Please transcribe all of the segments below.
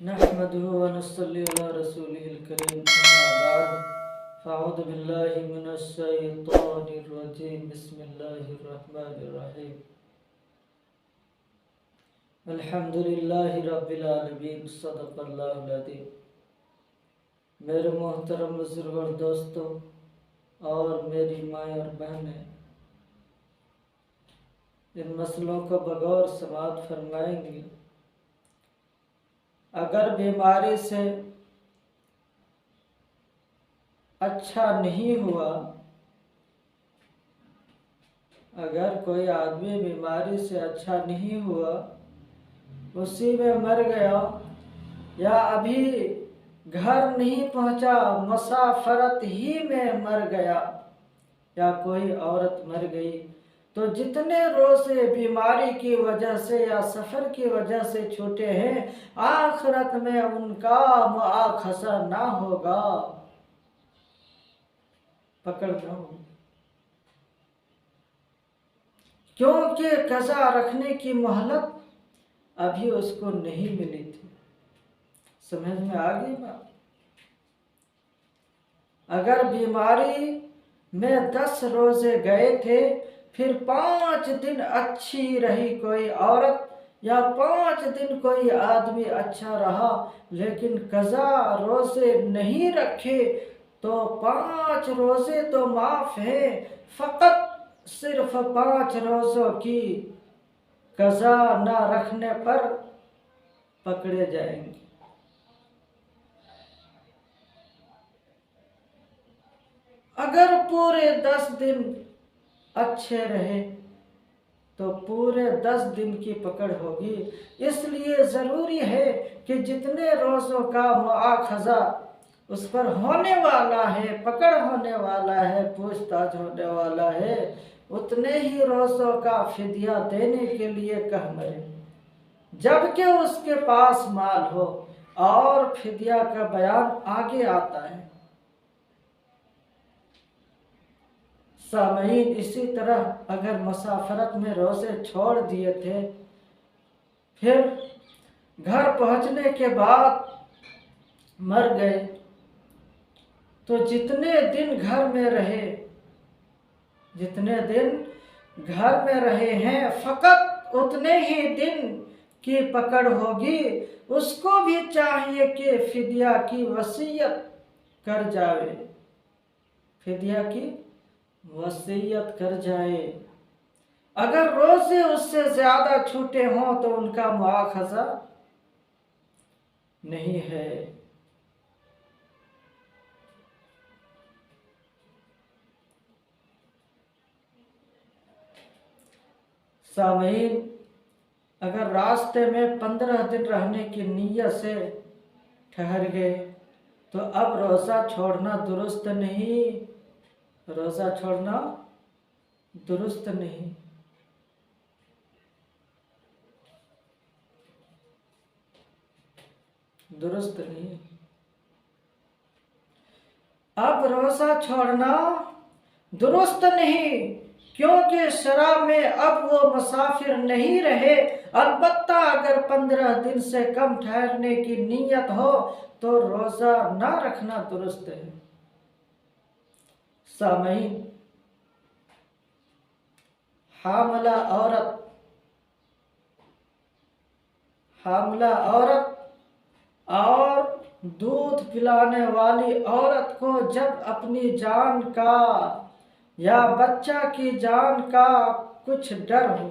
नहमदुहु व नस्सल्ली अला रसूलिहिल करीम अम्मा बाद फ़अऊज़ु बिल्लाहि मिनश शैतानिर रजीम बिस्मिल्लाहिर रहमानिर रहीम अल्हम्दुलिल्लाहि रब्बिल आलमीन सदक़ल्लाहुल अज़ीम। मेरे मोहतरम बुजुर्ग और दोस्तों और मेरी माएँ और बहनें, इन मसलों को बगौर समाअत फरमाएंगी। अगर बीमारी से अच्छा नहीं हुआ, अगर कोई आदमी बीमारी से अच्छा नहीं हुआ, उसी में मर गया या अभी घर नहीं पहुंचा, मुसाफरत ही में मर गया या कोई औरत मर गई, तो जितने रोज़े बीमारी की वजह से या सफ़र की वजह से छूटे हैं, आखिरत में उनका मुआखज़ा ना होगा, पकड़ ना होगी। क्योंकि कज़ा रखने की मोहलत अभी उसको नहीं मिली थी। समझ में आ गई बात? अगर बीमारी में 10 रोजे गए थे, फिर 5 दिन अच्छी रही कोई औरत या 5 दिन कोई आदमी अच्छा रहा, लेकिन कज़ा रोजे नहीं रखे, तो 5 रोजे तो माफ है, फकत सिर्फ 5 रोजों की कज़ा ना रखने पर पकड़े जाएंगे। अगर पूरे 10 दिन अच्छे रहे तो पूरे 10 दिन की पकड़ होगी। इसलिए ज़रूरी है कि जितने रोज़ों का मुआखज़ा उस पर होने वाला है, पकड़ होने वाला है, पूछताछ होने वाला है, उतने ही रोज़ों का फिदिया देने के लिए कह मरे, जबकि उसके पास माल हो। और फिदिया का बयान आगे आता है। सामईन, इसी तरह अगर मुसाफरत में रोज़े छोड़ दिए थे, फिर घर पहुंचने के बाद मर गए, तो जितने दिन घर में रहे हैं, फकत उतने ही दिन की पकड़ होगी। उसको भी चाहिए कि फिदिया की वसीयत कर जाए, फिदिया की वसीयत कर जाए। अगर रोजे उससे ज्यादा छूटे हों तो उनका मुआखज़ा नहीं है। सामईन, अगर रास्ते में 15 दिन रहने की नीयत से ठहर गए, तो अब रोज़ा छोड़ना दुरुस्त नहीं, रोज़ा छोड़ना दुरुस्त नहीं। दुरुस्त नहीं। अब रोज़ा छोड़ना दुरुस्त नहीं, क्योंकि शराब में अब वो मुसाफिर नहीं रहे। अलबत्ता अगर 15 दिन से कम ठहरने की नीयत हो तो रोज़ा ना रखना दुरुस्त है। सामईन, हामला औरत और दूध पिलाने वाली औरत को जब अपनी जान का या बच्चा की जान का कुछ डर हो,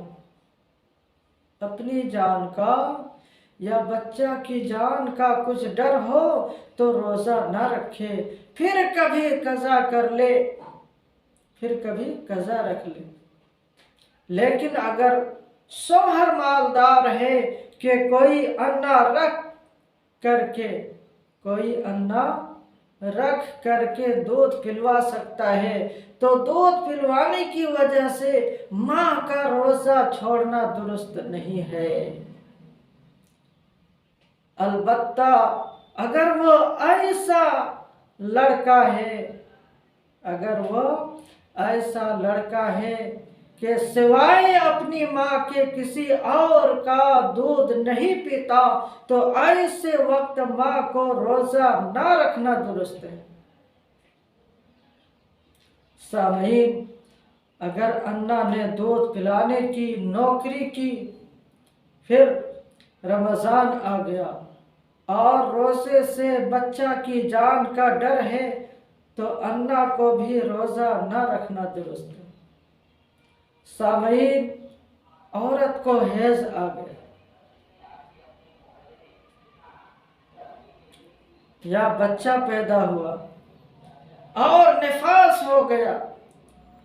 अपनी जान का या बच्चा की जान का कुछ डर हो, तो रोज़ा ना रखे, फिर कभी कज़ा कर ले, फिर कभी कज़ा रख ले। लेकिन अगर शोहर मालदार है कि कोई अन्ना रख करके दूध पिलवा सकता है, तो दूध पिलवाने की वजह से माँ का रोज़ा छोड़ना दुरुस्त नहीं है। अलबत्ता अगर वो ऐसा लड़का है कि सिवाय अपनी माँ के किसी और का दूध नहीं पीता, तो ऐसे वक्त माँ को रोजा ना रखना दुरुस्त है। सामईन, अगर अन्ना ने दूध पिलाने की नौकरी की, फिर रमज़ान आ गया और रोज़े से बच्चा की जान का डर है, तो अन्ना को भी रोज़ा न रखना दुरुस्त है। सामईन, औरत को हैज आ गया या बच्चा पैदा हुआ और निफास हो गया,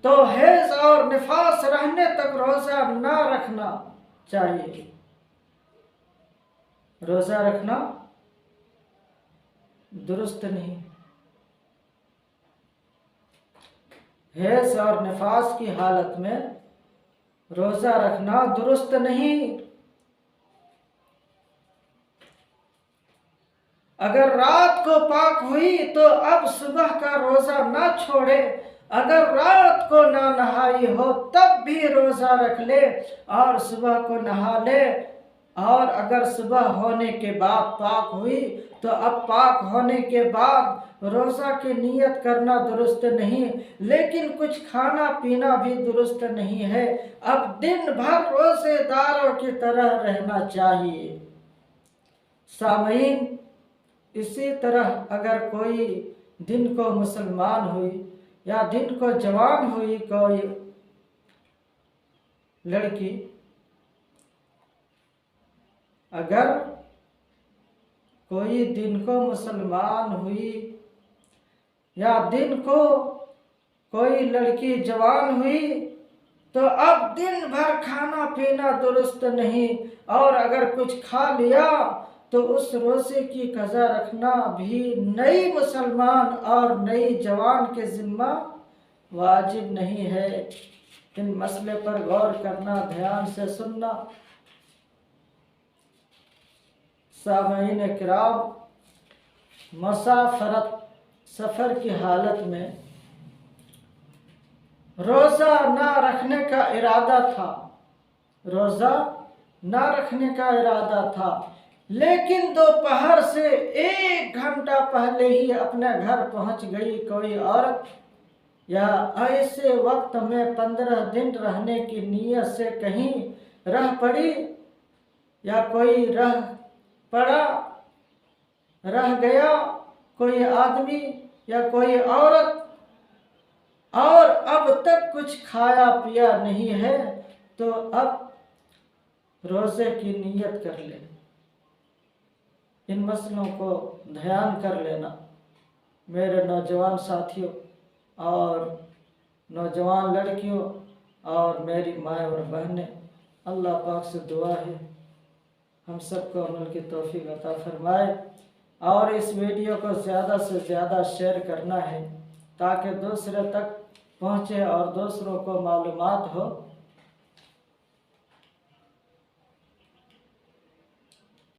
तो हैज और निफास रहने तक रोज़ा ना रखना चाहिए। रोज़ा रखना दुरुस्त नहीं। हैज और निफास की हालत में रोज़ा रखना दुरुस्त नहीं। अगर रात को पाक हुई तो अब सुबह का रोज़ा ना छोड़े। अगर रात को ना नहाई हो तब भी रोज़ा रख ले और सुबह को नहा ले। और अगर सुबह होने के बाद पाक हुई तो अब पाक होने के बाद रोज़ा की नियत करना दुरुस्त नहीं, लेकिन कुछ खाना पीना भी दुरुस्त नहीं है। अब दिन भर रोज़ेदारों की तरह रहना चाहिए। सामईन, इसी तरह अगर कोई दिन को मुसलमान हुई या दिन को जवान हुई कोई लड़की, अगर कोई दिन को मुसलमान हुई या दिन को कोई लड़की जवान हुई, तो अब दिन भर खाना पीना दुरुस्त नहीं, और अगर कुछ खा लिया तो उस रोज़े की कज़ा रखना भी नई मुसलमान और नई जवान के ज़िम्मा वाजिब नहीं है। इन मसले पर गौर करना, ध्यान से सुनना। सामईन किराम, मुसाफरत सफ़र की हालत में रोज़ा ना रखने का इरादा था, रोज़ा ना रखने का इरादा था, लेकिन दोपहर से 1 घंटा पहले ही अपने घर पहुंच गई कोई औरत, या ऐसे वक्त में 15 दिन रहने की नीयत से कहीं रह पड़ी, या कोई रह गया कोई आदमी या कोई औरत, और अब तक कुछ खाया पिया नहीं है, तो अब रोज़े की नियत कर ले। इन मसलों को ध्यान कर लेना मेरे नौजवान साथियों और नौजवान लड़कियों और मेरी माएँ और बहनें। अल्लाह पाक से दुआ है हम सबको अमल की तौफीक अता फरमाए, और इस वीडियो को ज़्यादा से ज़्यादा शेयर करना है ताकि दूसरे तक पहुँचे और दूसरों को मालूमात हो